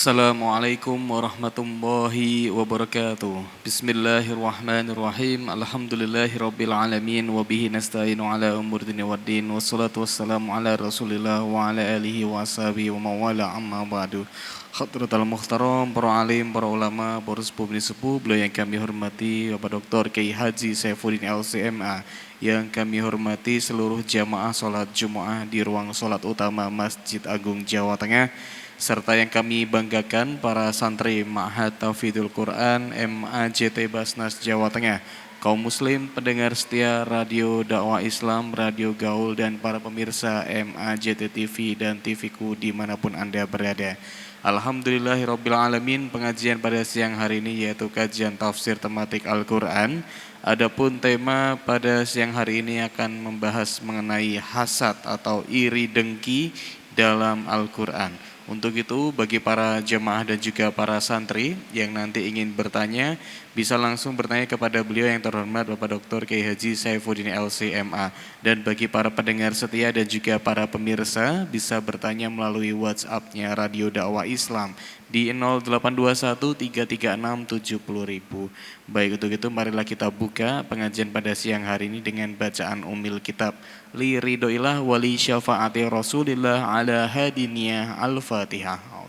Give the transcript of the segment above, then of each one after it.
Assalamualaikum warahmatullahi wabarakatuh. Bismillahirrahmanirrahim. Alhamdulillahirabbil alamin wa bihi nasta'inu ala umuri dunya waddin. Wassalatu wassalamu ala Rasulillah wa ala alihi wa ashabihi wa mawala amma ba'du. Hadratul muhtaram, para alim, para ulama, para sepuh beliau yang kami hormati, Bapak Dr. Kiai Haji Saifuddin LCMA, yang kami hormati seluruh jamaah salat Jumat di ruang salat utama Masjid Agung Jawa Tengah, serta yang kami banggakan para santri Ma'had Tahfidzul Quran MAJT Basnas Jawa Tengah, kaum muslim, pendengar setia Radio Dakwah Islam, Radio Gaul, dan para pemirsa MAJT TV dan TVku dimanapun Anda berada. Alhamdulillahirabbil alamin, pengajian pada siang hari ini yaitu kajian tafsir tematik Al-Quran. Adapun tema pada siang hari ini akan membahas mengenai hasad atau iri dengki dalam Al-Quran. Untuk itu bagi para jemaah dan juga para santri yang nanti ingin bertanya, bisa langsung bertanya kepada beliau yang terhormat Bapak Dr. Kiai Haji Saifuddin LCMA. Dan bagi para pendengar setia dan juga para pemirsa, bisa bertanya melalui WhatsApp-nya Radio Dakwah Islam di 0821 336 70.000. Baik, untuk itu marilah kita buka pengajian pada siang hari ini dengan bacaan Ummil Kitab. Li ridhoillah wali syafaati Rasulillah ala hadiniyah al-Fatihah.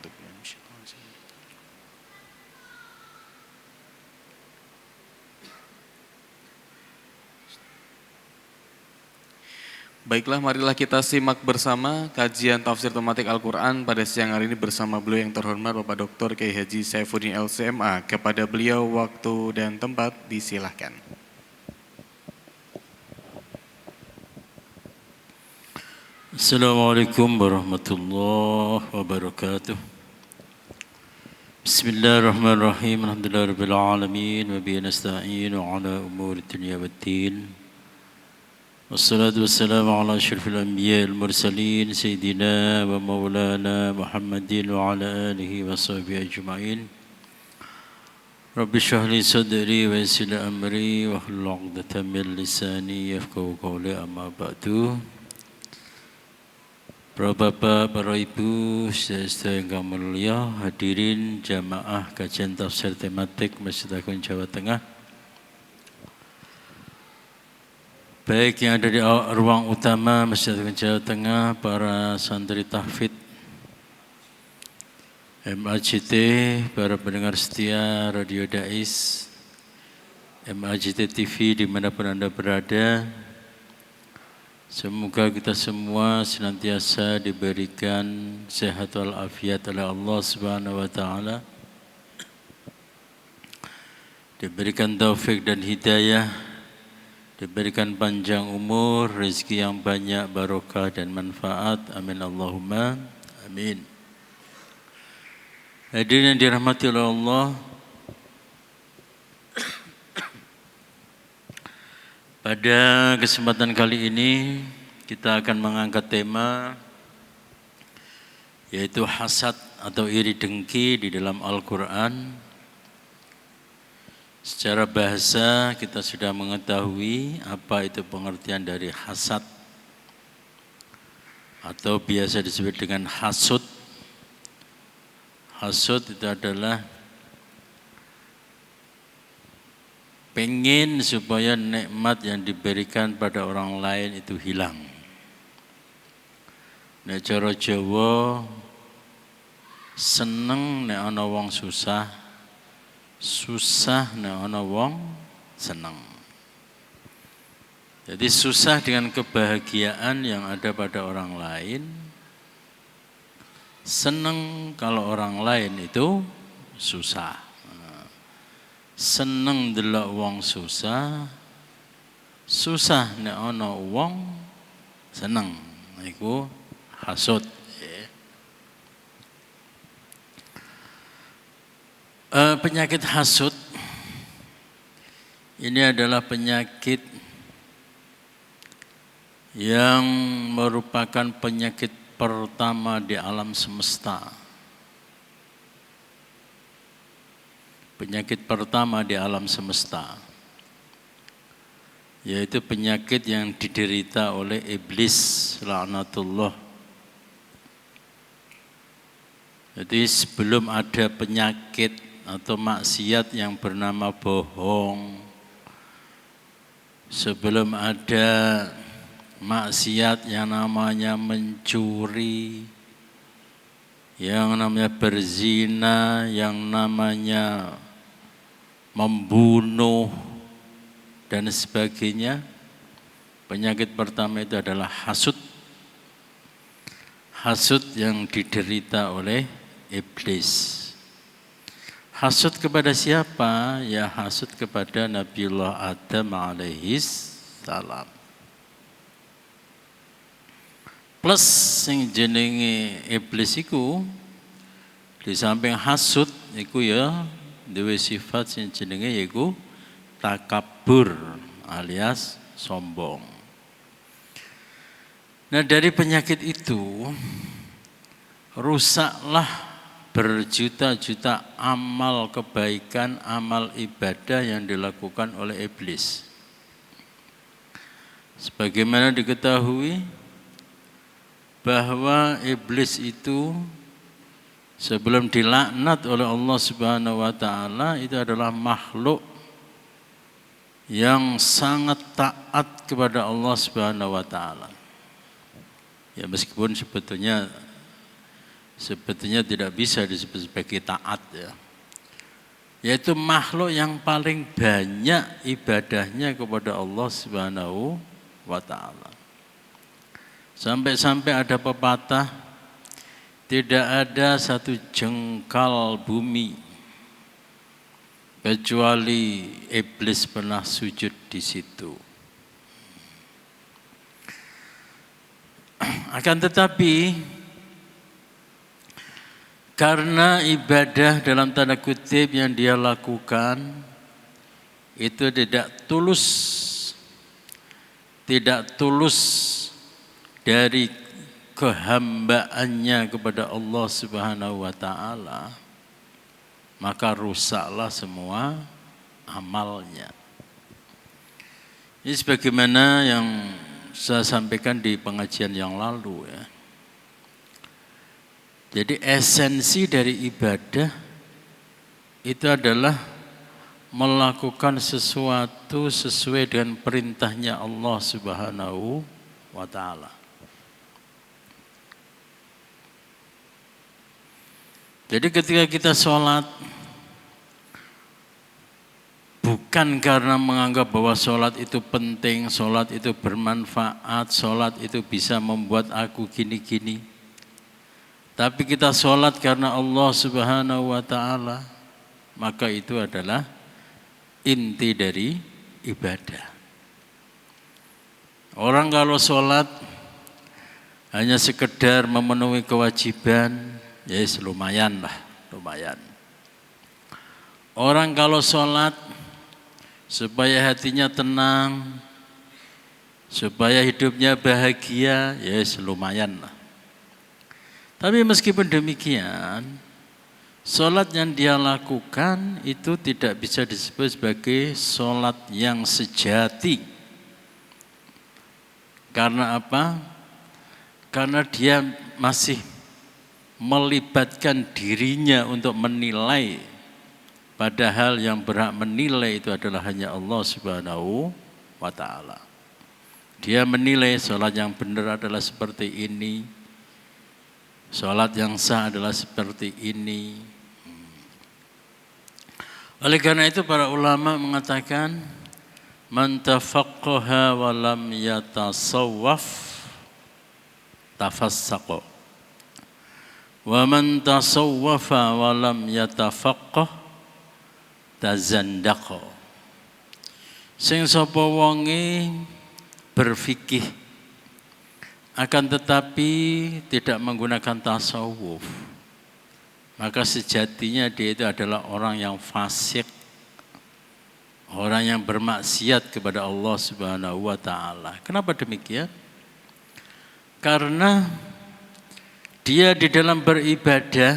Baiklah, marilah kita simak bersama kajian tafsir tematik Al-Quran pada siang hari ini bersama beliau yang terhormat Bapak Dr. Kiai Haji Saifuddin LCMA. Kepada beliau waktu dan tempat disilahkan. Assalamualaikum warahmatullahi wabarakatuh. Bismillahirrahmanirrahim. Alhamdulillahirabbil alamin wa bihi nasta'inu ala umuri dunya waddin. Wassalatu wassalamu ala asyrafil anbiya'il mursalin sayyidina wa maulana Muhammadin wa ala alihi wa sahbihi ajma'in. Rabbi shrah li sadri wa yassir li amri wa hlul 'uqdatam min lisani yafqahu qawli, amma ba'du. Para bapak, para ibu, saudara yang kami mulia, hadirin jamaah kajian tafsir tematik Masjid Agung Jawa Tengah, baik yang ada di ruang utama Masjid Agung Jawa Tengah, para santri tahfidz MAJT, para pendengar setia Radio Dais, MAJT TV dimanapun Anda berada. Semoga kita semua senantiasa diberikan sehat walafiat oleh Allah Subhanahu wa taala. Diberikan taufik dan hidayah, diberikan panjang umur, rezeki yang banyak, barokah dan manfaat. Amin Allahumma amin. Hadirin yang dirahmati oleh Allah, pada kesempatan kali ini kita akan mengangkat tema yaitu hasad atau iri dengki di dalam Al-Quran. Secara bahasa kita sudah mengetahui apa itu pengertian dari hasad atau biasa disebut dengan hasud. Hasud itu adalah pengen supaya nikmat yang diberikan pada orang lain itu hilang. Nek cara Jawa, seneng nek ana wong susah, susah nek ana wong seneng. Jadi susah dengan kebahagiaan yang ada pada orang lain, seneng kalau orang lain itu susah. Seneng delok wong susah, susah nek ana wong seneng. Iku hasud. Penyakit hasud ini adalah penyakit yang merupakan penyakit pertama di alam semesta. Penyakit pertama di alam semesta, yaitu penyakit yang diderita oleh iblis laknatullah. Jadi sebelum ada penyakit atau maksiat yang bernama bohong, sebelum ada maksiat yang namanya mencuri, yang namanya berzina, yang namanya membunuh dan sebagainya, penyakit pertama itu adalah hasud. Hasud yang diderita oleh iblis. Hasud kepada siapa? Ya hasud kepada Nabiullah Adam alaihis salam. Plus sing jenenge iblis iku di samping hasud iku ya duwe sifat sing jenenge yaiku takabur alias sombong. Nah, dari penyakit itu rusaklah berjuta-juta amal kebaikan, amal ibadah yang dilakukan oleh iblis. Sebagaimana diketahui bahwa iblis itu sebelum dilaknat oleh Allah Subhanahu wa taala itu adalah makhluk yang sangat taat kepada Allah Subhanahu wa taala. Ya meskipun sebetulnya tidak bisa disebut sebagai taat ya. Yaitu makhluk yang paling banyak ibadahnya kepada Allah Subhanahu wa taala. Sampai-sampai ada pepatah, tidak ada satu jengkal bumi kecuali iblis pernah sujud di situ. Akan tetapi karena ibadah dalam tanda kutip yang dia lakukan itu tidak tulus dari kehambaannya kepada Allah Subhanahu wa taala, maka rusaklah semua amalnya. Ini sebagaimana yang saya sampaikan di pengajian yang lalu ya. Jadi esensi dari ibadah itu adalah melakukan sesuatu sesuai dengan perintahnya Allah Subhanahu wa taala. Jadi ketika kita sholat bukan karena menganggap bahwa sholat itu penting, sholat itu bermanfaat, sholat itu bisa membuat aku gini-gini. Tapi kita sholat karena Allah Subhanahu wa ta'ala, maka itu adalah inti dari ibadah. Orang kalau sholat hanya sekedar memenuhi kewajiban, ya lumayan lah, lumayan. Orang kalau sholat supaya hatinya tenang, supaya hidupnya bahagia, ya lumayan lah. Tapi meskipun demikian, sholat yang dia lakukan itu tidak bisa disebut sebagai sholat yang sejati. Karena apa? Karena dia masih melibatkan dirinya untuk menilai, padahal yang berhak menilai itu adalah hanya Allah Subhanahu wa ta'ala. Dia menilai sholat yang benar adalah seperti ini, sholat yang sah adalah seperti ini. Oleh karena itu para ulama mengatakan, man tafaqqaha wa lam yatasawwaf tafassaqa, wa man tasawwafa wa lam yatafaqqah tazandaqa. Sing sapa wonge berfikih akan tetapi tidak menggunakan tasawuf, maka sejatinya dia itu adalah orang yang fasik, orang yang bermaksiat kepada Allah Subhanahu wa ta'ala. Kenapa demikian? Karena dia di dalam beribadah,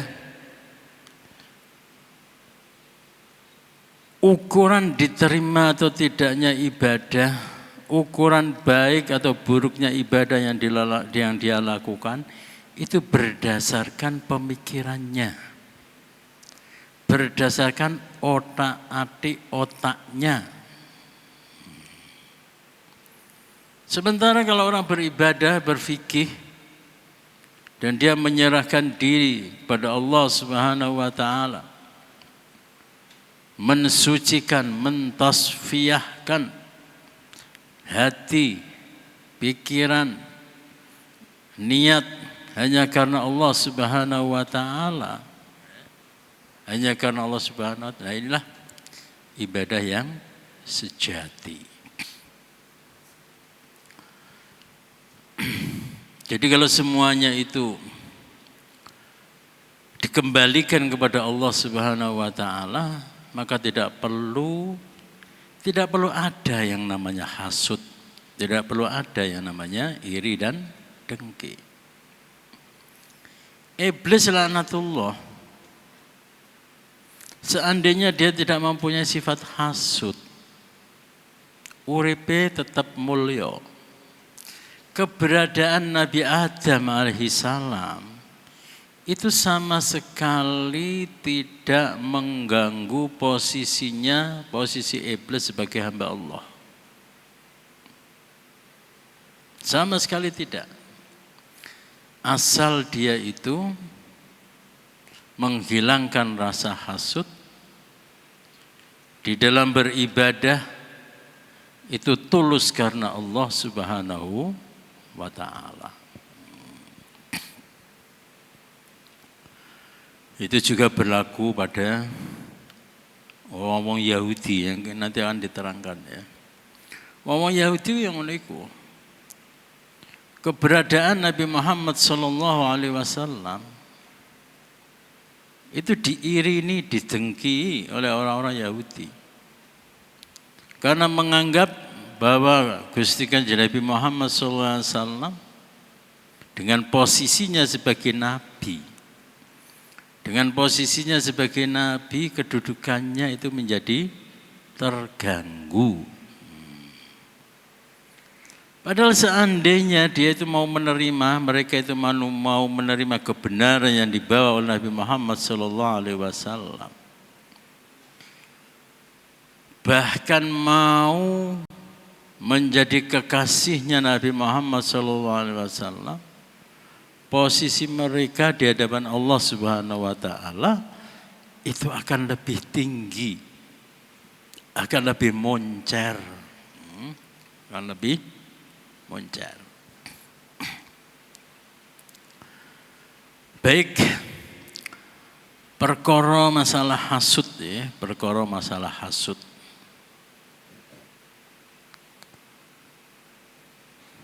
ukuran diterima atau tidaknya ibadah, ukuran baik atau buruknya ibadah yang dia lakukan itu berdasarkan pemikirannya, berdasarkan otak-atik otaknya. Sementara kalau orang beribadah, berfikih, dan dia menyerahkan diri pada Allah Subhanahu wa taala, mensucikan, mentasfiyahkan hati, pikiran, niat hanya karena Allah Subhanahu wa taala. Hanya karena Allah Subhanahu wa taala. Inilah ibadah yang sejati. Jadi kalau semuanya itu dikembalikan kepada Allah Subhanahu wa taala, maka tidak perlu ada yang namanya hasud, tidak perlu ada yang namanya iri dan dengki. Iblis laknatullah, seandainya dia tidak mempunyai sifat hasud, uripe tetap mulya. Keberadaan Nabi Adam alaihissalam itu sama sekali tidak mengganggu posisi iblis sebagai hamba Allah. Sama sekali tidak. Asal dia itu menghilangkan rasa hasud di dalam beribadah, itu tulus karena Allah Subhanahu wa ta'ala. Itu juga berlaku pada orang Yahudi yang nanti akan diterangkan ya. Orang Yahudi yang menikah, keberadaan Nabi Muhammad SAW itu diirini, didengki oleh orang-orang Yahudi, karena menganggap bahwa Gusti Kanjeng Nabi Muhammad SAW dengan posisinya sebagai Nabi, kedudukannya itu menjadi terganggu. Padahal seandainya dia itu mau menerima, mereka itu mau menerima kebenaran yang dibawa oleh Nabi Muhammad SAW, bahkan mau menjadi kekasihnya Nabi Muhammad SAW, posisi mereka di hadapan Allah Subhanahu wa taala itu akan lebih tinggi, akan lebih moncer. Baik, perkara masalah hasud ya,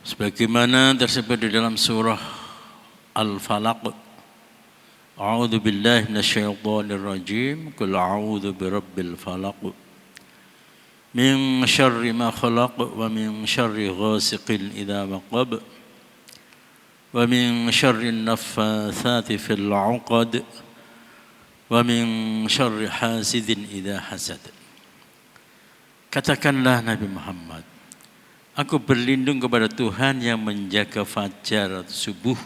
sebagaimana tersebut di dalam surah Al-Falaq, A'udzu billahi minasyaitonir rajim, qul a'udzu birabbil falaq min syarri ma khalaq wa min syarri ghasiqin idza waqab wa min syarri naffatsati fil 'uqad wa min syarri hasidin idza hasad. Katakanlah Nabi Muhammad, aku berlindung kepada Tuhan yang menjaga fajar atau subuh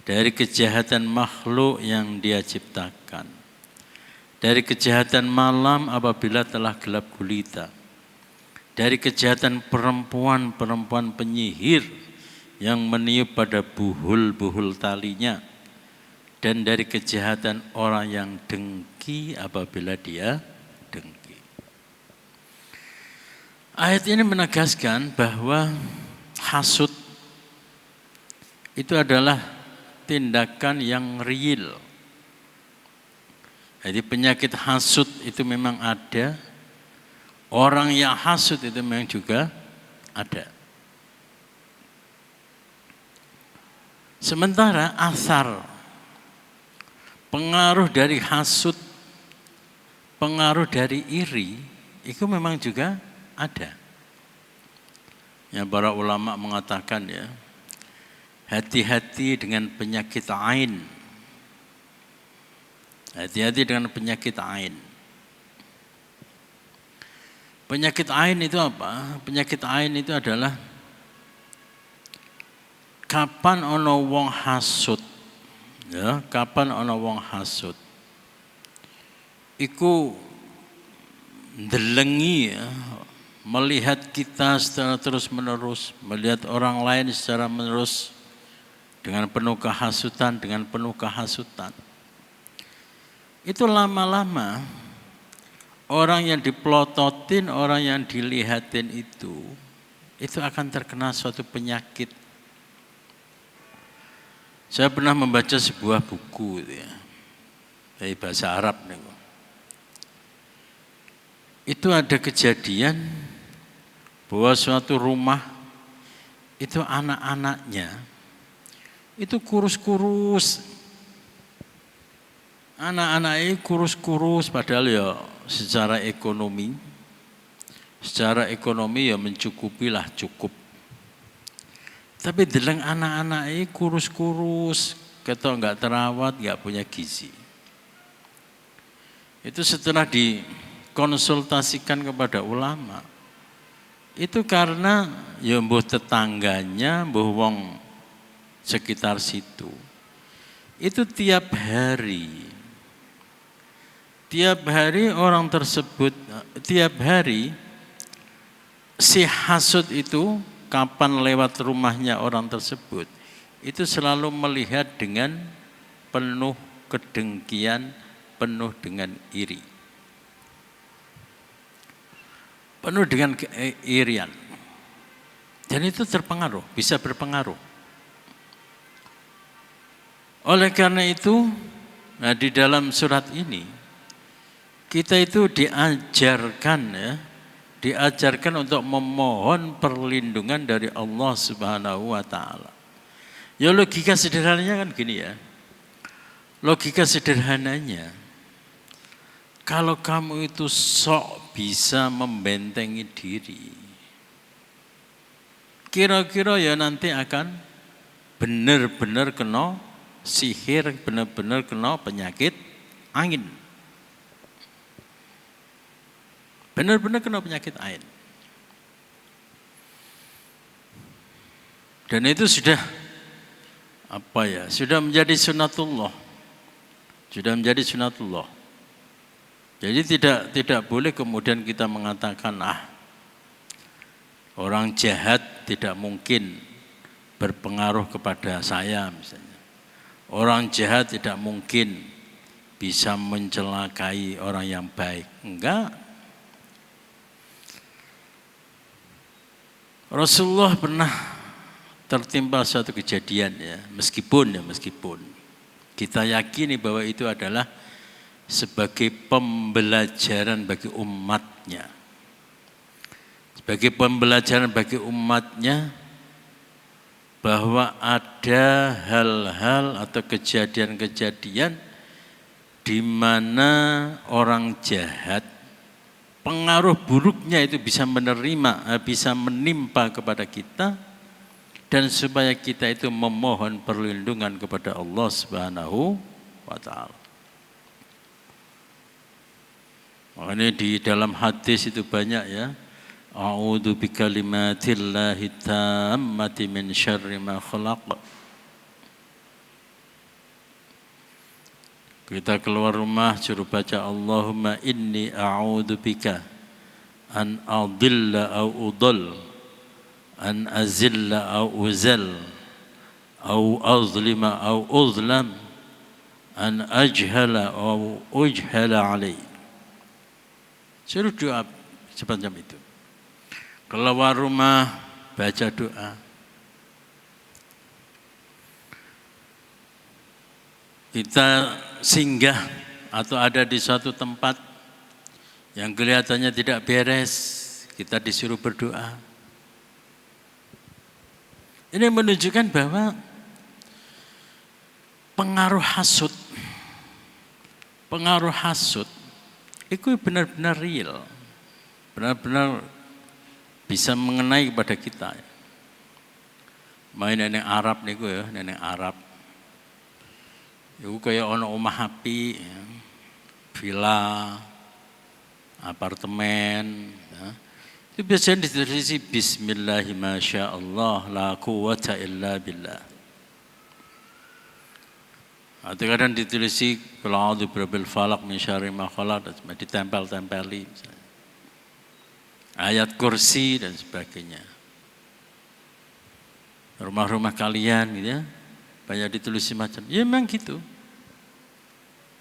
dari kejahatan makhluk yang Dia ciptakan, dari kejahatan malam apabila telah gelap gulita, dari kejahatan perempuan penyihir yang meniup pada buhul-buhul talinya, dan dari kejahatan orang yang dengki apabila dia dengki. Ayat ini menegaskan bahwa hasud itu adalah tindakan yang real. Jadi penyakit hasud itu memang ada, orang yang hasud itu memang juga ada. Sementara asar, pengaruh dari hasud, pengaruh dari iri, itu memang juga ada. Ya, para ulama mengatakan ya, hati-hati dengan penyakit ain. Hati-hati dengan penyakit ain. Penyakit ain itu apa? Penyakit ain itu adalah kapan ana wong hasud, ya, kapan ana wong hasud, iku ndelengi, ya, melihat kita secara terus menerus, melihat orang lain secara menerus dengan penuh kehasutan, itu lama-lama orang yang dipelototin, orang yang dilihatin itu akan terkena suatu penyakit. Saya pernah membaca sebuah buku ya, dari bahasa Arab nih. Itu ada kejadian bahwa suatu rumah itu anak-anaknya itu kurus-kurus. Anak-anaknya kurus-kurus padahal ya secara ekonomi ya mencukupilah, cukup. Tapi deleng anak-anaknya kurus-kurus, ketok enggak terawat, enggak punya gizi. Itu setelah dikonsultasikan kepada ulama, itu karena ya mbuh tetangganya, mbuh wong sekitar situ. Itu tiap hari orang tersebut, tiap hari si hasud itu kapan lewat rumahnya orang tersebut, itu selalu melihat dengan penuh kedengkian, penuh dengan iri. Penuh dengan keirian. Dan itu terpengaruh, bisa berpengaruh. Oleh karena itu, nah di dalam surat ini, kita itu diajarkan untuk memohon perlindungan dari Allah Subhanahu wa Ta'ala. Ya logika sederhananya kan gini ya. Logika sederhananya, kalau kamu itu sok bisa membentengi diri, kira-kira ya nanti akan benar-benar kena sihir, benar-benar kena penyakit angin. Benar-benar kena penyakit ain. Dan itu sudah sudah menjadi sunatullah. Jadi tidak boleh kemudian kita mengatakan orang jahat tidak mungkin berpengaruh kepada saya misalnya. Orang jahat tidak mungkin bisa mencelakai orang yang baik. Enggak. Rasulullah pernah tertimpa suatu kejadian ya, meskipun kita yakini bahwa itu adalah sebagai pembelajaran bagi umatnya. Sebagai pembelajaran bagi umatnya bahwa ada hal-hal atau kejadian-kejadian di mana orang jahat pengaruh buruknya itu bisa menimpa kepada kita, dan supaya kita itu memohon perlindungan kepada Allah Subhanahu wa Ta'ala. Makanya di dalam hadis itu banyak ya, a'udzu bikalimatillahi tammati min syarri ma khalaq. Kita keluar rumah suruh baca Allahumma inni a'udzu bika an adilla au udall, an azilla au uzal, au azlima au uzlam, an ajhala au ujhala alai. Suruh doa sepanjang itu. Keluar rumah baca doa. Kita singgah atau ada di suatu tempat yang kelihatannya tidak beres, kita disuruh berdoa. Ini menunjukkan bahwa pengaruh hasud itu benar-benar real, benar-benar bisa mengenai kepada kita. Main nenek Arab niku ya, nenek Arab. Iku kayak ono omah api, ya, villa, apartemen. Ya. Itu biasanya ditulis Bismillahirrahmanirrahim, la quwwata illa billah. Atau kadang ditulisi qul a'udzu birabbil falaq min syarri ma khalaq, ditempel-tempeli misalnya. Ayat kursi dan sebagainya. Rumah-rumah kalian gitu ya, banyak ditulisi macam. Ya memang gitu.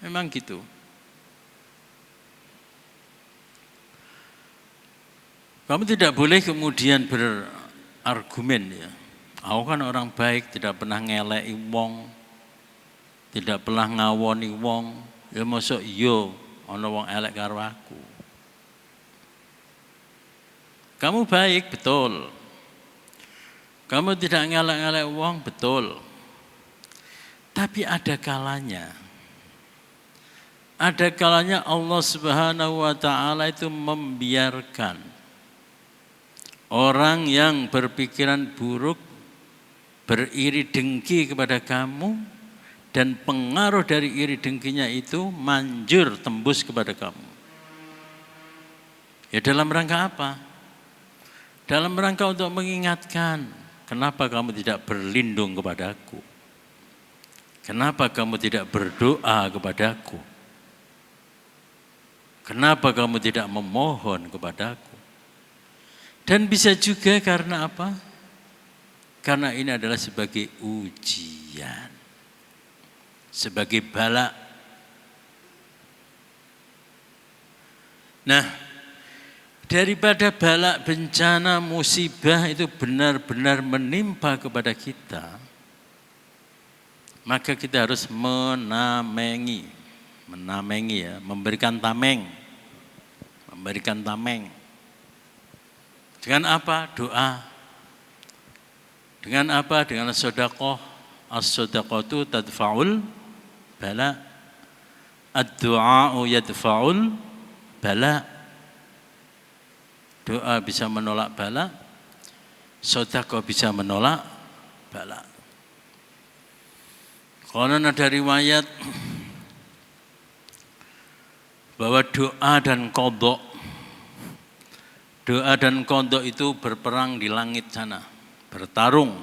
Memang gitu. Kamu tidak boleh kemudian berargumen ya. Aku kan orang baik, tidak pernah ngeleki wong, tidak pernah ngawoni wong. Ya mosok yo ana wong elek karo aku. Kamu baik, betul. Kamu tidak ngelek-ngelek wong, betul. Tapi ada kalanya. Ada kalanya Allah Subhanahu wa taala itu membiarkan orang yang berpikiran buruk, beriri dengki kepada kamu, dan pengaruh dari iri dengkinya itu manjur tembus kepada kamu. Ya dalam rangka apa? Dalam rangka untuk mengingatkan, kenapa kamu tidak berlindung kepadaku? Kenapa kamu tidak berdoa kepadaku? Kenapa kamu tidak memohon kepadaku? Dan bisa juga karena apa? Karena ini adalah sebagai ujian, sebagai bala. Nah, daripada bala, bencana, musibah itu benar-benar menimpa kepada kita, maka kita harus menamengi ya, memberikan tameng. Dengan apa? Doa. Dengan apa? Dengan sedekah. As-sedaqatu tadfa'ul bala. Ad-du'a'u yadfa'ul bala. Doa bisa menolak bala, sedekah bisa menolak bala. Konon ada riwayat bahwa doa dan qadha itu berperang di langit sana, bertarung.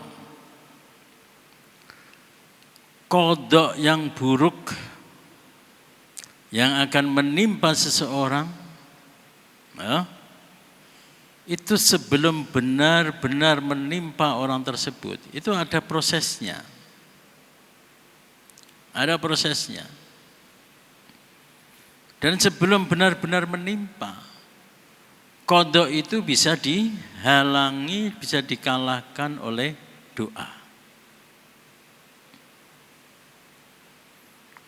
Qadha yang buruk yang akan menimpa seseorang, ya, itu sebelum benar-benar menimpa orang tersebut, itu ada prosesnya. Ada prosesnya. Dan sebelum benar-benar menimpa, qadha itu bisa dihalangi, bisa dikalahkan oleh doa.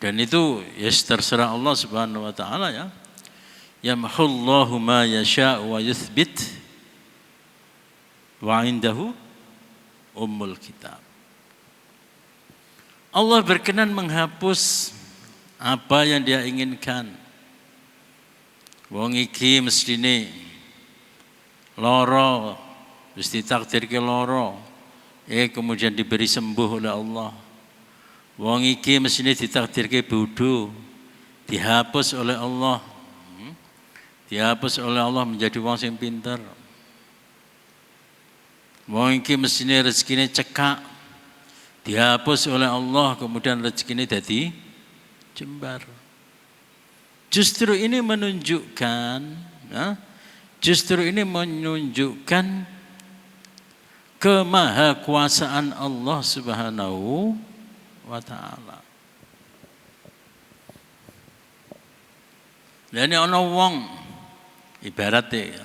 Dan itu ya terserah Allah Subhanahu wa taala ya. Yamhullahu ma yasha'u wa yuthbit wa indahu ummul kitab. Allah berkenan menghapus apa yang Dia inginkan. Wong iki mestine lara, mesti takdirke lara, kemudian diberi sembuh oleh Allah. Wong iki mestine ditakdirke bodho, dihapus oleh Allah. Dihapus oleh Allah menjadi wong sing pinter. Wong iki mestine rezekine cekak, dihapus oleh Allah, kemudian rezekine dadi jembar. Justru ini menunjukkan, kemahakuasaan Allah Subhanahu wa taala. Lha ana wong ibarate ya.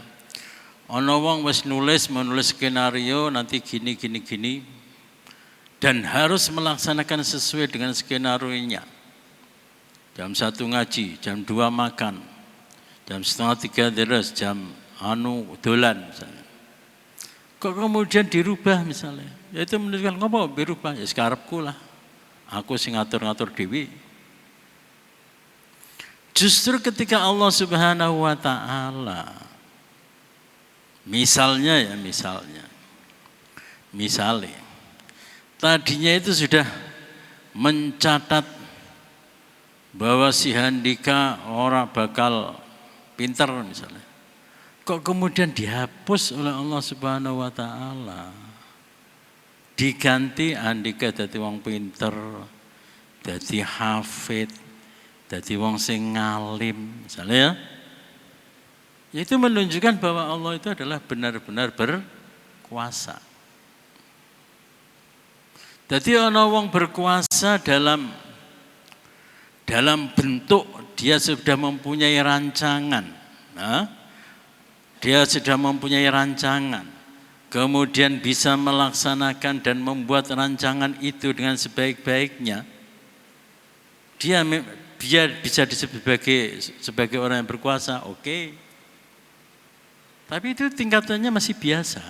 Ana wong wis menulis skenario nanti gini dan harus melaksanakan sesuai dengan skenario-nya. Jam 1 ngaji, jam 2 makan, jam setengah 3 deres, jam dolan misalnya. Kok kemudian dirubah misalnya? Ya itu menunjukkan ngapa berubah? Ya sekarepku lah. Aku sing ngatur-ngatur dhewe. Justru ketika Allah Subhanahu wa taala misalnya tadinya itu sudah mencatat bahwa si Handika orang bakal pinter misalnya. Kok kemudian dihapus oleh Allah Subhanahu wa taala? Diganti Andika dadi wong pinter, dadi hafid, dadi wong sing ngalim, misalnya ya, itu menunjukkan bahwa Allah itu adalah benar-benar berkuasa. Jadi ana wong berkuasa dalam bentuk dia sudah mempunyai rancangan. Nah, dia sudah mempunyai rancangan. Kemudian bisa melaksanakan dan membuat rancangan itu dengan sebaik-baiknya. Dia bisa disebut sebagai orang yang berkuasa, oke. Tapi itu tingkatannya masih biasa.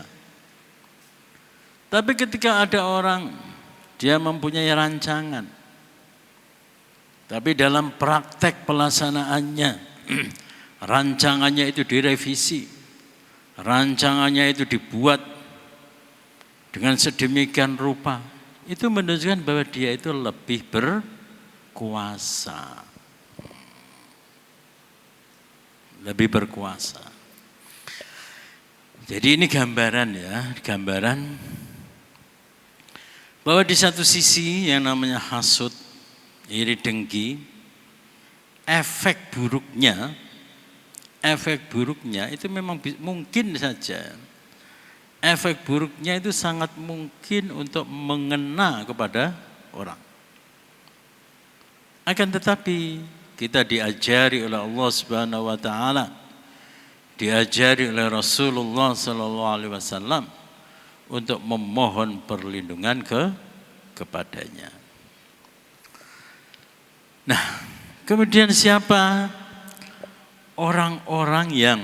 Tapi ketika ada orang, dia mempunyai rancangan. Tapi dalam praktek pelaksanaannya, rancangannya itu direvisi. Rancangannya itu dibuat dengan sedemikian rupa. Itu menunjukkan bahwa dia itu lebih berkuasa. Lebih berkuasa. Jadi ini gambaran bahwa di satu sisi yang namanya hasud, iri dengki, efek buruknya itu memang mungkin saja. Efek buruknya itu sangat mungkin untuk mengena kepada orang. Akan tetapi kita diajari oleh Allah Subhanahu wa taala, diajari oleh Rasulullah sallallahu alaihi wasallam untuk memohon perlindungan kepadanya. Nah, kemudian siapa orang-orang yang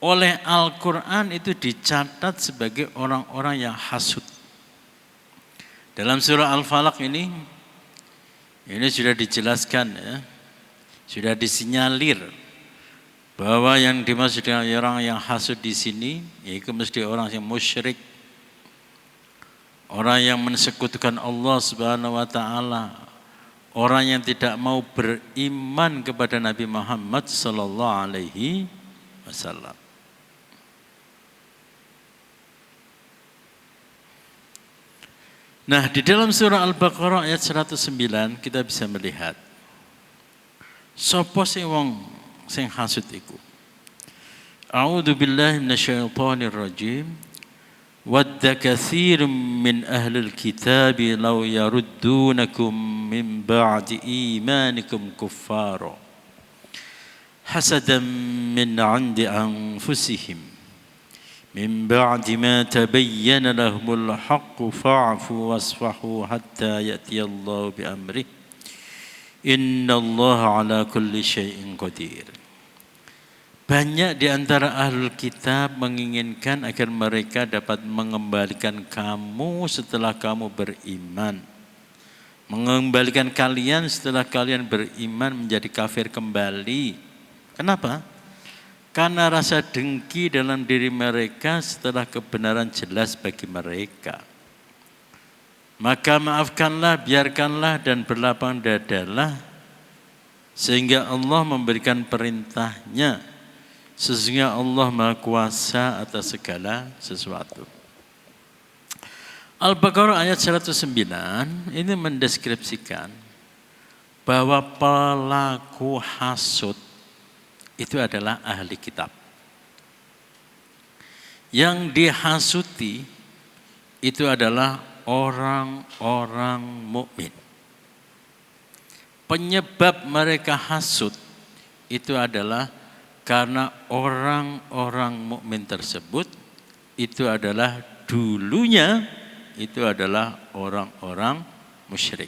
oleh Al-Quran itu dicatat sebagai orang-orang yang hasud? Dalam surah Al-Falaq ini sudah dijelaskan ya, sudah disinyalir bahwa yang dimaksud dengan orang yang hasud di sini itu mesti orang yang musyrik, orang yang mensekutukan Allah Subhanahu wa taala, orang yang tidak mau beriman kepada Nabi Muhammad sallallahu alaihi wasallam. Nah, di dalam surah Al-Baqarah ayat 109 kita bisa melihat sapa sing wong sing hasud iku. A'udzu billahi minasyaitonir rajim. Wadda katsirun min ahlil kitab law yaruddunakum min ba'di imanikum kuffara hasadan min 'indi anfusihim min ba'di ma tabayyana lahumul haqqu fa'fu wasfahu hatta ya'tiyallahu bi amrihi innallaha ala kulli syai'in qadir. Banyak di antara ahlul kitab menginginkan agar mereka dapat mengembalikan kamu setelah kamu beriman. Mengembalikan kalian setelah kalian beriman menjadi kafir kembali. Kenapa? Karena rasa dengki dalam diri mereka setelah kebenaran jelas bagi mereka. Maka maafkanlah, biarkanlah dan berlapang dadalah sehingga Allah memberikan perintahnya. Sesungguhnya Allah Maha Kuasa atas segala sesuatu. Al-Baqarah ayat 109 ini mendeskripsikan bahwa pelaku hasud itu adalah ahli kitab. Yang dihasuti itu adalah orang-orang mukmin. Penyebab mereka hasud itu adalah karena orang-orang mukmin tersebut itu adalah dulunya itu adalah orang-orang musyrik.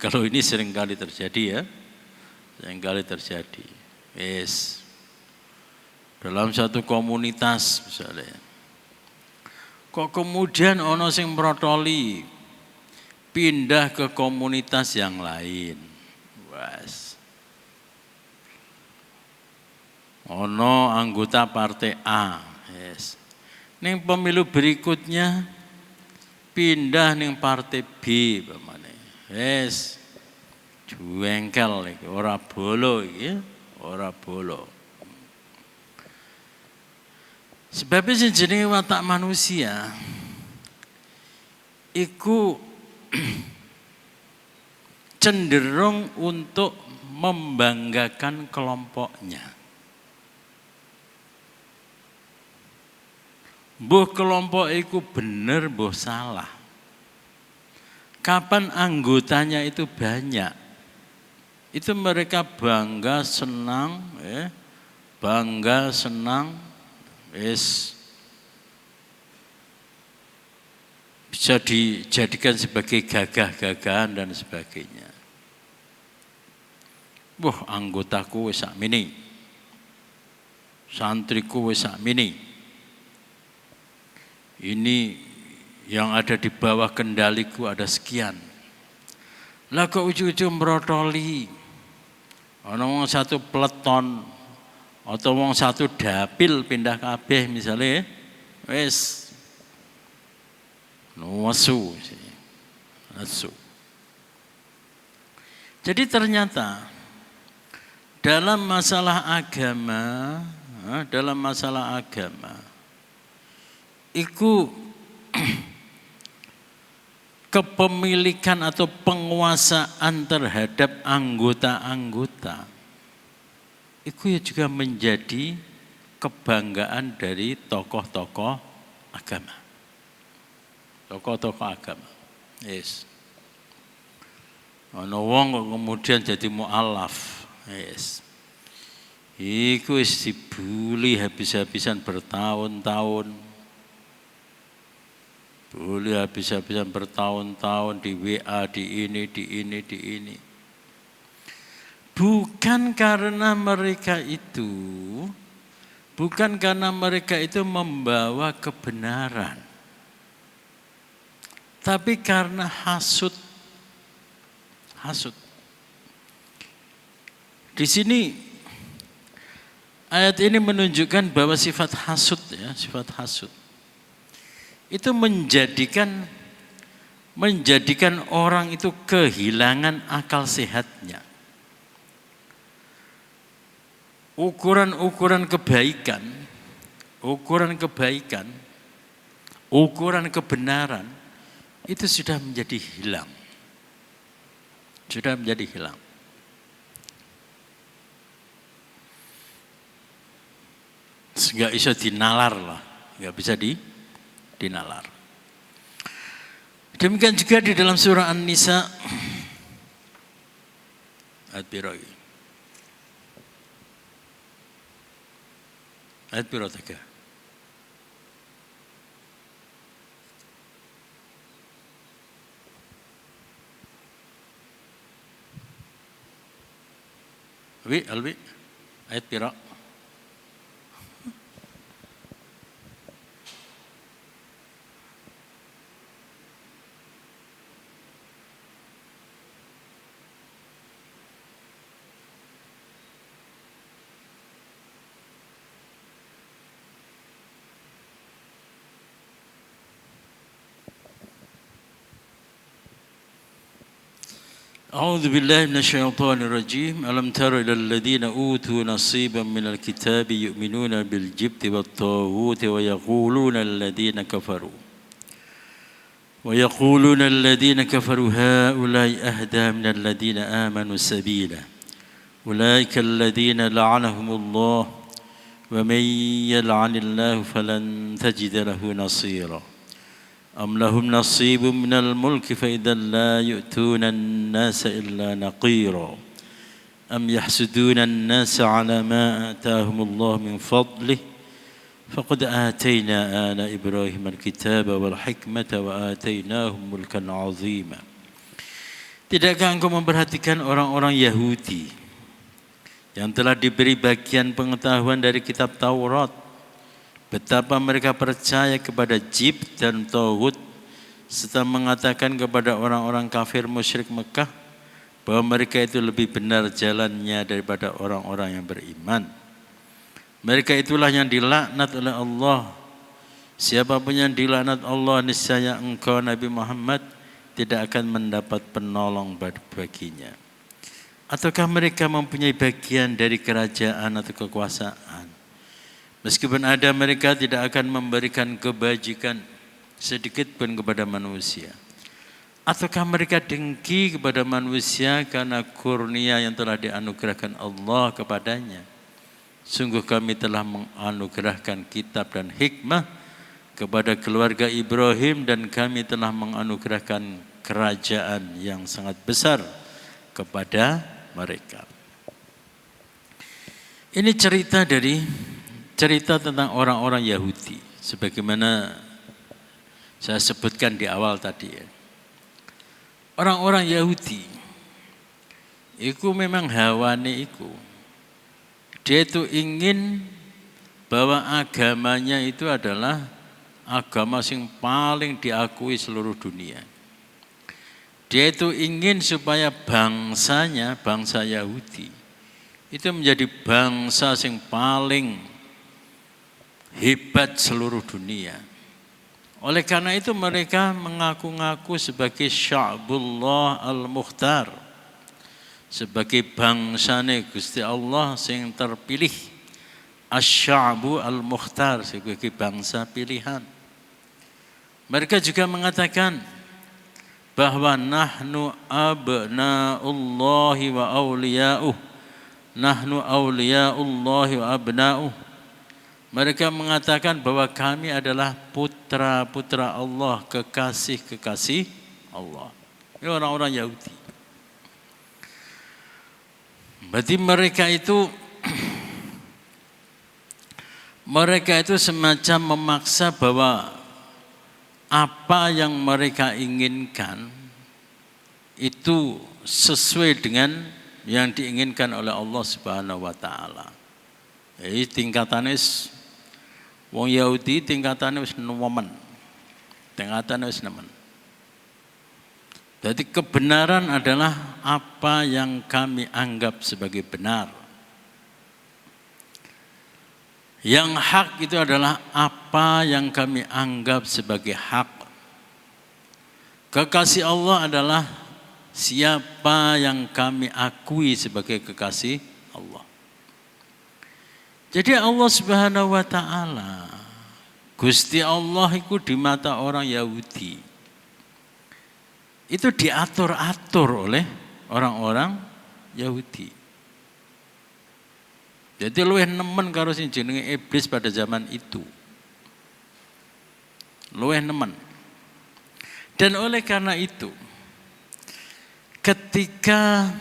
Kalau ini seringkali terjadi ya. Seringkali terjadi. Yes. Dalam satu komunitas misalnya. Kok kemudian ono sing protoli pindah ke komunitas yang lain. Wes. Ono anggota partai A. Yes. Ning pemilu berikutnya pindah ning partai B pamane. Yes. Juengkel iki, ora bolo iki, ora bolo. Sebab jenenge watak manusia iku cenderung untuk membanggakan kelompoknya. Mbuh kelompok itu bener, mbuh salah. Kapan anggotanya itu banyak, itu mereka bangga, senang, bisa dijadikan sebagai gagah-gagahan dan sebagainya. Wah, anggotaku wis sakmene, santriku wis sakmene. Ini yang ada di bawah kendaliku ada sekian. Lah kok ujug-ujug merotoli, ana wong satu peleton atau wong satu dapil pindah kabeh misalnya, wis nuwasu. Jadi ternyata dalam masalah agama, itu kepemilikan atau penguasaan terhadap anggota-anggota itu juga menjadi kebanggaan dari tokoh-tokoh agama. Tokoh-tokoh agama. Yes. Ana wong kemudian jadi mu'alaf. Yes. Iku wis dibuli habis-habisan bertahun-tahun. Bully habis-habisan bertahun-tahun di WA, di ini. Bukan karena mereka itu membawa kebenaran. Tapi karena hasud. Di sini ayat ini menunjukkan bahwa sifat hasud itu menjadikan orang itu kehilangan akal sehatnya. Ukuran kebaikan, ukuran kebenaran itu sudah menjadi hilang. Nggak bisa dinalar lah, nggak bisa dinalar. Demikian juga di dalam surah An-Nisa ayat piro 3. Alwi ayat piro? أعوذ بالله من الشيطان الرجيم ألم تر إلى الذين أوتوا نصيبا من الكتاب يؤمنون بالجبت والطاغوت ويقولون الذين كفروا هؤلاء أهدى من الذين آمنوا سبيلا أولئك الذين لعنهم الله ومن يلعن الله فلن تجد له نصيرا أم لهم نصيب من الملك فإذا لا يؤتون الناس إلا نقيرا أم يحسدون الناس على ما آتاهم الله من فضله فقد آتينا آل إبراهيم الكتاب والحكمة وآتيناهم ملكا عظيما. Tidakkah engkau memperhatikan orang-orang Yahudi yang telah diberi bagian pengetahuan dari kitab Taurat, betapa mereka percaya kepada Jibt dan Tauhud serta mengatakan kepada orang-orang kafir musyrik Mekah bahwa mereka itu lebih benar jalannya daripada orang-orang yang beriman. Mereka itulah yang dilaknat oleh Allah. Siapapun yang dilaknat Allah, niscaya engkau Nabi Muhammad tidak akan mendapat penolong baginya. Ataukah mereka mempunyai bagian dari kerajaan atau kekuasaan? Meskipun ada, mereka tidak akan memberikan kebajikan sedikit pun kepada manusia. Ataukah mereka dengki kepada manusia karena kurnia yang telah dianugerahkan Allah kepadanya? Sungguh kami telah menganugerahkan kitab dan hikmah kepada keluarga Ibrahim dan kami telah menganugerahkan kerajaan yang sangat besar kepada mereka. Ini cerita tentang orang-orang Yahudi. Sebagaimana saya sebutkan di awal tadi ya. Orang-orang Yahudi itu memang hawane iku. Dia itu ingin bahwa agamanya itu adalah agama yang paling diakui seluruh dunia. Dia itu ingin supaya bangsanya, bangsa Yahudi, itu menjadi bangsa yang paling hebat seluruh dunia. Oleh karena itu mereka mengaku-ngaku sebagai Sya'bullah al-Mukhtar, sebagai bangsane Gusti Allah yang terpilih. Asy-Sya'bu al-Mukhtar, sebagai bangsa pilihan. Mereka juga mengatakan bahwa nahnu abna'ullahi wa awliya'uh, nahnu awliya'ullahi wa abna'uh. Mereka mengatakan bahwa kami adalah putra-putra Allah, kekasih-kekasih Allah. Ini orang-orang Yahudi. Berarti mereka itu semacam memaksa bahwa apa yang mereka inginkan itu sesuai dengan yang diinginkan oleh Allah Subhanahu wa taala. Jadi tingkatannya wong Yahudi tingkatannya wis nemen. Tingkatannya wis nemen. Jadi kebenaran adalah apa yang kami anggap sebagai benar. Yang hak itu adalah apa yang kami anggap sebagai hak. Kekasih Allah adalah siapa yang kami akui sebagai kekasih Allah. Jadi Allah Subhanahu wa taala, Gusti Allah itu di mata orang Yahudi itu diatur-atur oleh orang-orang Yahudi. Jadi luwih nemen karo sing jenenge iblis pada zaman itu. Luwih nemen. Dan oleh karena itu ketika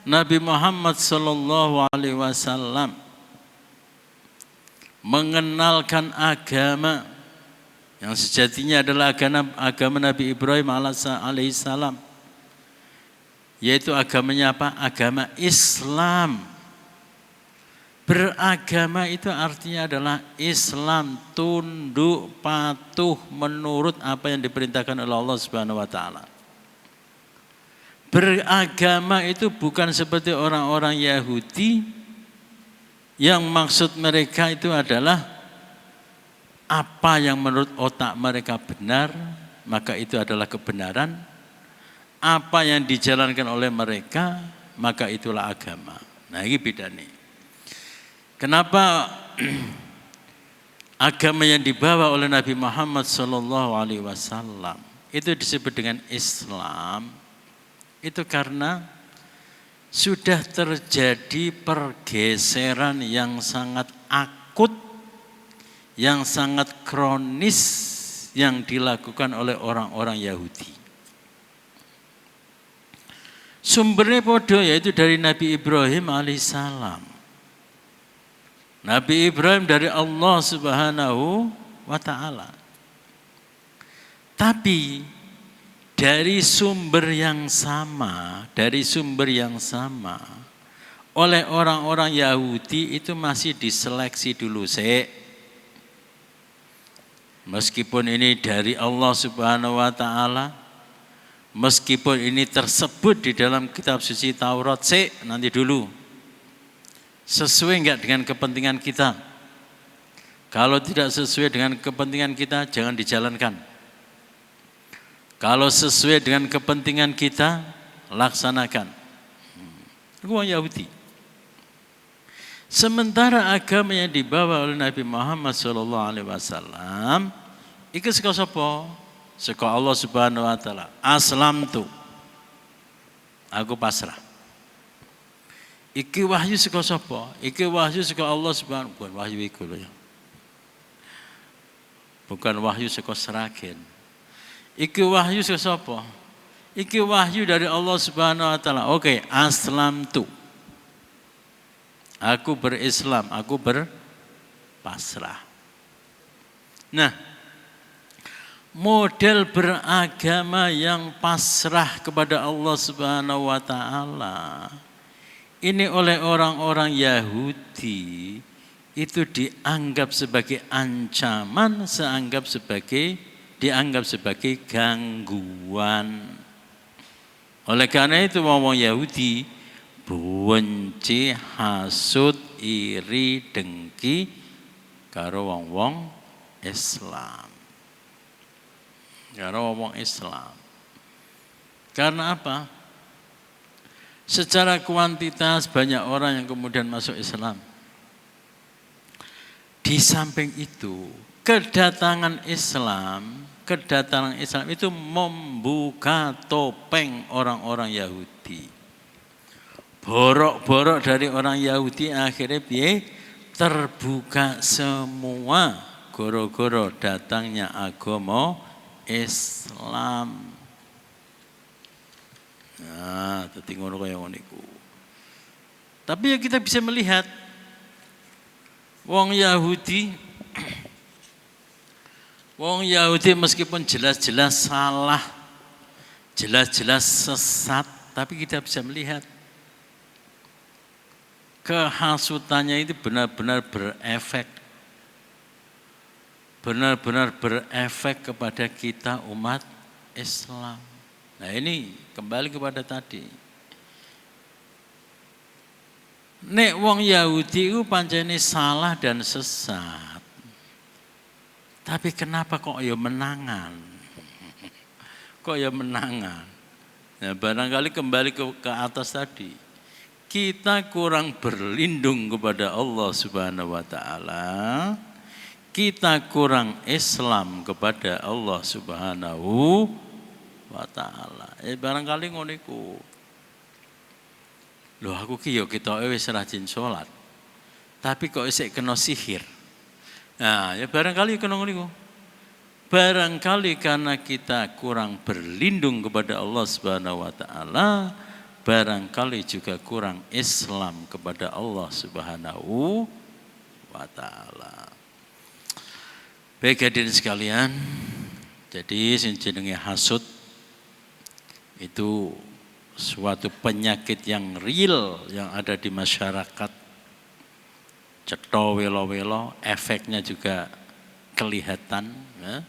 Nabi Muhammad sallallahu alaihi wasallam mengenalkan agama yang sejatinya adalah agama Nabi Ibrahim alaihissalam, yaitu agamanya apa? Agama Islam. Beragama itu artinya adalah Islam, tunduk, patuh, menurut apa yang diperintahkan oleh Allah Subhanahu wa taala. Beragama itu bukan seperti orang-orang Yahudi yang maksud mereka itu adalah apa yang menurut otak mereka benar, maka itu adalah kebenaran. Apa yang dijalankan oleh mereka, maka itulah agama. Nah, ini beda nih. Kenapa agama yang dibawa oleh Nabi Muhammad SAW itu disebut dengan Islam? Itu karena sudah terjadi pergeseran yang sangat akut, yang sangat kronis yang dilakukan oleh orang-orang Yahudi. Sumbernya podo yaitu dari Nabi Ibrahim alaihissalam. Nabi Ibrahim dari Allah Subhanahu wa taala. Tapi dari sumber yang sama, oleh orang-orang Yahudi itu masih diseleksi dulu sih. Meskipun ini dari Allah Subhanahu wa taala, meskipun ini tersebut di dalam kitab suci Taurat sih, nanti dulu. Sesuai enggak dengan kepentingan kita? Kalau tidak sesuai dengan kepentingan kita, jangan dijalankan. Kalau sesuai dengan kepentingan kita, laksanakan. Itu orang Yahudi. Sementara agama yang dibawa oleh Nabi Muhammad SAW, itu saka sapa? saka Allah Subhanahu wa taala. Aslamtu. Aku pasrah. Iki wahyu saka sapa? Iki wahyu saka Allah Subhanahu, bukan wahyu iku lho ya. Bukan wahyu saka Seragen. Iki wahyu saka sapa? Iki wahyu dari Allah Subhanahu wa taala. Oke, aslamtu. Aku berislam, aku berpasrah. Nah, model beragama yang pasrah kepada Allah Subhanahu wa taala ini oleh orang-orang Yahudi itu dianggap sebagai ancaman, dianggap sebagai gangguan. Oleh karena itu wong Yahudi benci, hasud, iri, dengki karo wong-wong Islam. Karo wong Islam. Karena apa? Secara kuantitas banyak orang yang kemudian masuk Islam. Di samping itu, kedatangan Islam itu membuka topeng orang-orang Yahudi. Borok-borok dari orang Yahudi akhirnya terbuka semua goro-goro datangnya agama Islam. Nah, dadi ngono kaya ngono iku. Tapi ya kita bisa melihat wong Yahudi meskipun jelas-jelas salah, jelas-jelas sesat, tapi kita bisa melihat kehasutannya itu benar-benar berefek kepada kita umat Islam. Nah ini kembali kepada tadi. Nek wong Yahudi itu pancene salah dan sesat. Tapi kenapa kok ya menangan? Kok ya menangan? Nah, barangkali kembali ke atas tadi. Kita kurang berlindung kepada Allah Subhanahu wa taala. Kita kurang Islam kepada Allah Subhanahu wa ta'ala. Barangkali ngono iku. Loh aku ki yo ketoke wis rajin salat. Tapi kok isih kena sihir. Nah, ya barangkali kena ngono iku. Barangkali karena kita kurang berlindung kepada Allah Subhanahu wa taala, barangkali juga kurang Islam kepada Allah Subhanahu wa taala. Baik hadirin sekalian, jadi sing jenenge hasud itu suatu penyakit yang real yang ada di masyarakat. Cetha welo-welo, efeknya juga kelihatan ya.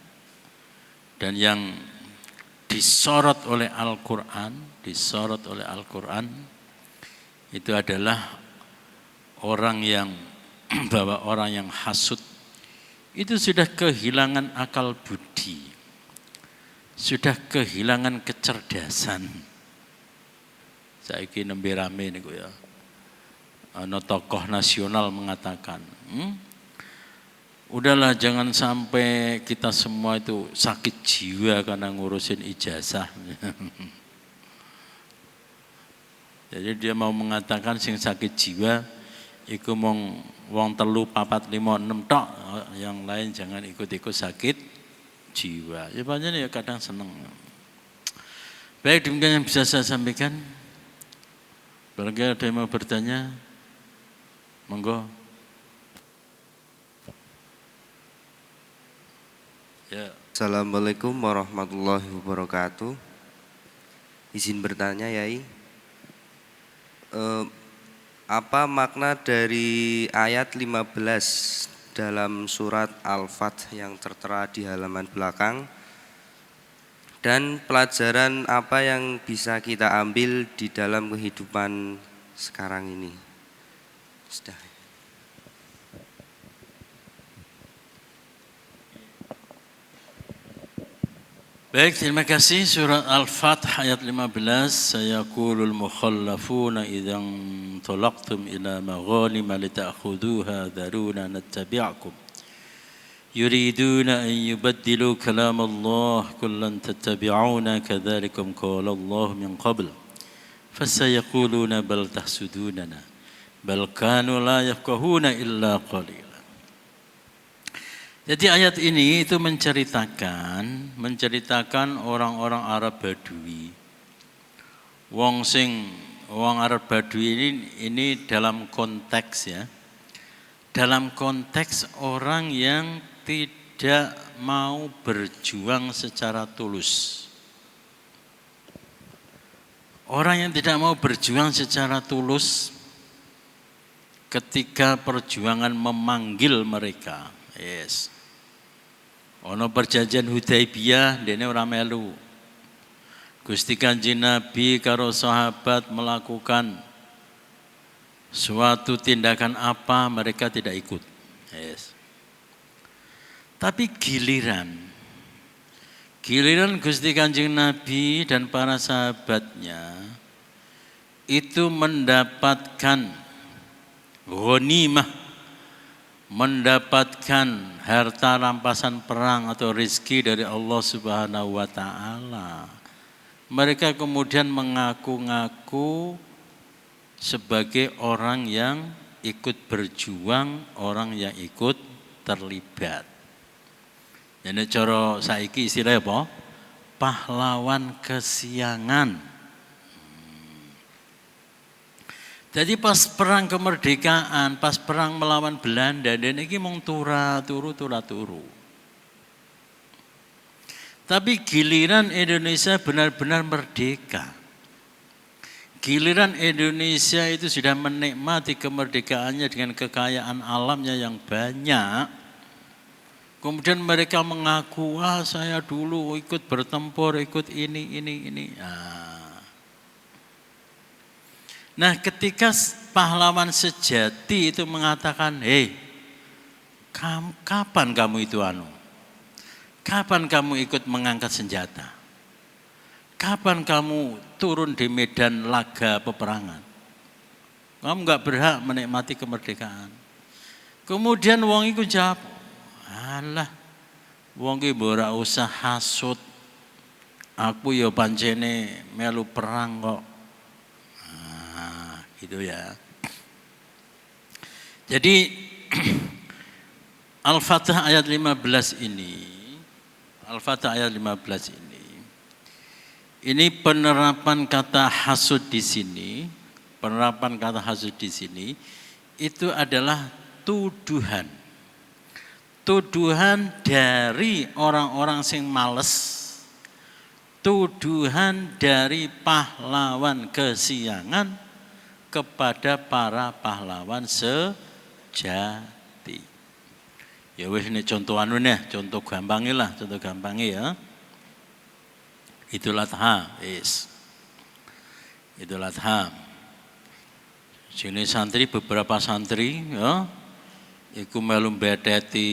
Dan yang disorot oleh Al-Quran itu adalah orang yang bahwa orang yang hasud itu sudah kehilangan akal budi. Sudah kehilangan kecerdasan. Saiki nembe rame niku ya. Ana tokoh nasional mengatakan, udahlah jangan sampai kita semua itu sakit jiwa karena ngurusin ijazah. Jadi dia mau mengatakan sing sakit jiwa iku mong wong 3, 4, 5, 6 tok, yang lain jangan ikut-ikut sakit jiwa. Ya banyak ya kadang seneng. Baik, demikian yang bisa saya sampaikan. Barangkali ada yang mau bertanya, monggo. Ya. Assalamualaikum warahmatullahi wabarakatuh. Izin bertanya, Yai. Apa makna dari ayat 15 dalam surat Al-Fath yang tertera di halaman belakang, dan pelajaran apa yang bisa kita ambil di dalam kehidupan sekarang ini? Sudah. Baik, terima kasih. Surat Al-Fath ayat 15. Sayaqulul mukhallafuna idzan talaqtum ila maghanim lita'khudhuha dharuna nattabi'akum يريدون أن يبدلوا كلام الله قل لن تتبعونا كذلكم قال الله من قبل فسيقولون بل تحسدوننا بل كانوا لا يفقهون إلا قليلا. Jadi ayat ini itu menceritakan orang-orang Arab Badui. Wong Arab Badui ini dalam konteks ya. Dalam konteks orang yang tidak mau berjuang secara tulus. Orang yang tidak mau berjuang secara tulus ketika perjuangan memanggil mereka. Yes. Ono perjanjian Hudaibiyah dene ora melu. Gusti Kanjeng Nabi karo sahabat melakukan suatu tindakan apa mereka tidak ikut. Yes. Tapi giliran Gusti Kanjeng Nabi dan para sahabatnya itu mendapatkan ghanimah, mendapatkan harta rampasan perang atau rezeki dari Allah Subhanahu wa taala. Mereka kemudian mengaku-ngaku sebagai orang yang ikut berjuang, orang yang ikut terlibat. Jadi cara saiki istilahnya apa? Pahlawan kesiangan. Jadi pas perang kemerdekaan, pas perang melawan Belanda, dan ini mung turu. Tapi giliran Indonesia benar-benar merdeka. Giliran Indonesia itu sudah menikmati kemerdekaannya dengan kekayaan alamnya yang banyak. Kemudian mereka mengaku, saya dulu ikut bertempur, ikut ini. Nah, ketika pahlawan sejati itu mengatakan, kapan kamu itu kapan kamu ikut mengangkat senjata? Kapan kamu turun di medan laga peperangan? Kamu enggak berhak menikmati kemerdekaan. Kemudian wong iku jawab, alah, wong iki ora usah hasud. Aku ya pancene melu perang kok. Gitu ya. Jadi Al-Fatah ayat 15 ini penerapan kata hasud di sini, itu adalah tuduhan. Tuduhan dari orang-orang sing males, tuduhan dari pahlawan kesiangan kepada para pahlawan sejati. Ya wis ini contoh contoh gampangnya ya. Idul Adha, Idul Adha. Sini beberapa santri ya, iku melu mbedeti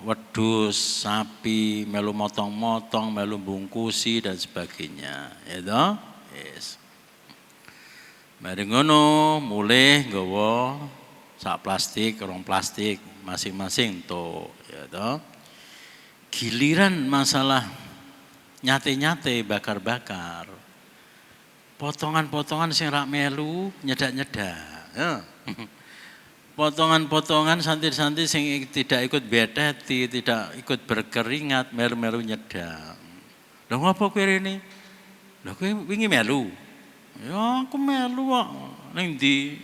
wedhus, sapi, melu motong-motong, melu bungkusi dan sebagainya, ya toh? Yes. Mari ngono mulih nggawa sak plastik, rong plastik masing-masing to, ya toh. Giliran masalah nyate-nyate bakar-bakar. Potongan-potongan sing rak melu nyedak-nyedak, ya. Potongan-potongan santri-santri sing tidak ikut bedeti, tidak ikut berkeringat, melu-melu nyedak. Lha ngopo kowe rene? Lha kowe wingi melu. Ya aku melu kok. Ning ndi?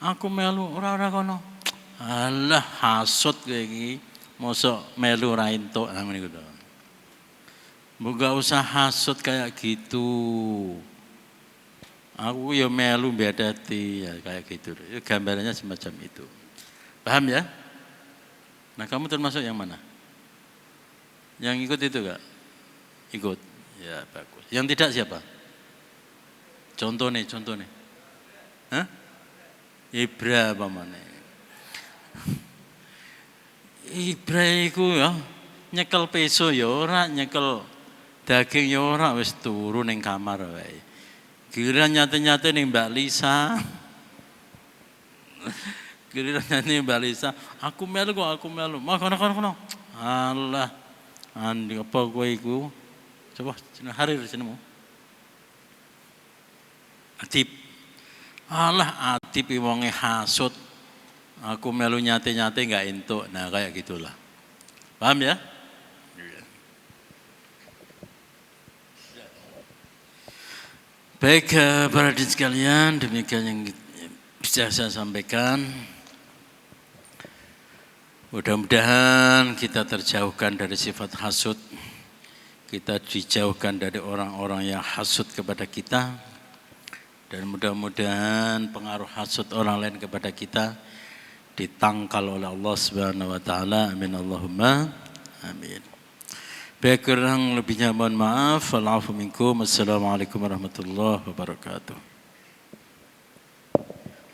Aku melu ora kono. Alah hasud kowe iki. Mosok melu ra entuk nang niku to. Mbok usah hasud kayak gitu. Aku ya melu bedati ya kayak gitu. Ya, gambarannya semacam itu. Paham ya? Nah, kamu termasuk yang mana? Yang ikut itu enggak? Ikut. Ya, bagus. Yang tidak siapa? Contoh nih. Hah? Ibra apa mana? Ibra iku ya nyekel peso ya ora, nyekel daging ya ora, wis turu ning kamar wae. Kira nyate-nyate ning Mbak Lisa. Kira nyanyi balisa, aku melu kok, aku melu. Mak kono. Allah, andi apa kowe iku? Coba jeneng Harir jenengmu. Atip. Allah Atip wonge hasud. Aku melu nyate-nyate enggak entuk. Nah, kayak gitulah. Paham ya? Baik, para hadirin sekalian, demikian yang bisa saya sampaikan. Mudah-mudahan kita terjauhkan dari sifat hasud. Kita dijauhkan dari orang-orang yang hasud kepada kita. Dan mudah-mudahan pengaruh hasud orang lain kepada kita ditangkal oleh Allah Subhanahu wa taala. Amin Allahumma amin. Baik, kurang lebihnya mohon maaf. Wa'alaikum minkum. Assalamualaikum warahmatullahi wabarakatuh.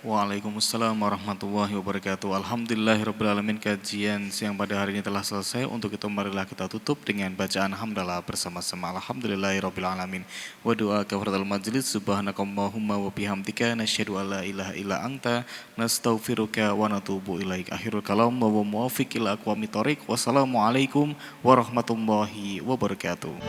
Waalaikumsalam warahmatullahi wabarakatuh. Alhamdulillahirrabbilalamin. Kajian siang pada hari ini telah selesai. Untuk itu marilah kita tutup dengan bacaan hamdalah bersama-sama. Alhamdulillahirrabbilalamin. Wa doa kafaratul majlis. Subhanakallahumma wa bihamdika nasyhadu an la ilaha illa anta nastaghfiruka wa natubu ilaik. Akhirul kalam wa muwaffiq ila aqwamit thoriq. Wassalamualaikum warahmatullahi wabarakatuh.